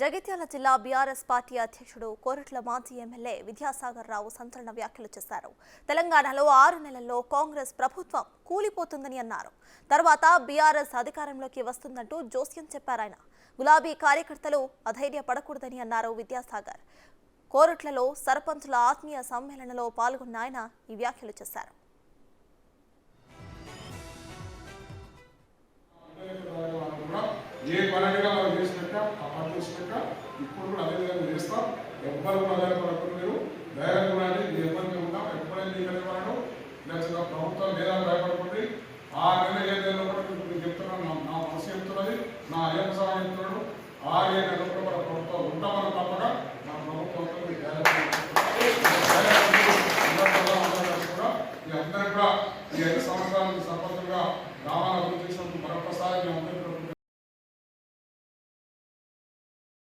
జగిత్యాల జిల్లా BRS party అధ్యక్షుడు కోరుట్ల మాజీ ఎమ్మెల్యే విద్యాసాగర్ రావు సంచలన వ్యాఖ్యలు చేశారు. తెలంగాణలో 6 నెలల్లో కాంగ్రెస్ ప్రభుత్వం కూలిపోతుందని అన్నారు. తర్వాత బీఆర్ఎస్ అధికారంలోకి వస్తుందంటూ జోస్యం చెప్పారాయన. గులాబీ కార్యకర్తలు అధైర్యపడకూడదని అన్నారు విద్యాసాగర్. కోరుట్లలో సర్పంచుల ఆత్మీయ సమ్మేళనంలో పాల్గొన్న ఆయన ఈ వ్యాఖ్యలు చేశారు. ఏ పరంగా మనం చేసినట్ట ఆ పని చేసినట్ట ఇప్పుడు కూడా అదే విధంగా చేస్తాం. ఎవ్వరు కూడా ఆధారపడకుండా మీరు ధైర్యంగా ఉండాలి. మీ ఇబ్బంది ఉంటాం. ఎప్పుడైనా నీకు అనేవాడు లేకపోతే ప్రభుత్వం లేదా భయపడుతుంది. ఆ నెల 7 నెలల పాటు నేను చెప్తున్నాను, నా మనసు చెప్తున్నది, నా అయ్యప్ప సహాయం చెప్తున్నాడు. 6 నెలల కూడా మన ప్రభుత్వం ఉంటామని తప్ప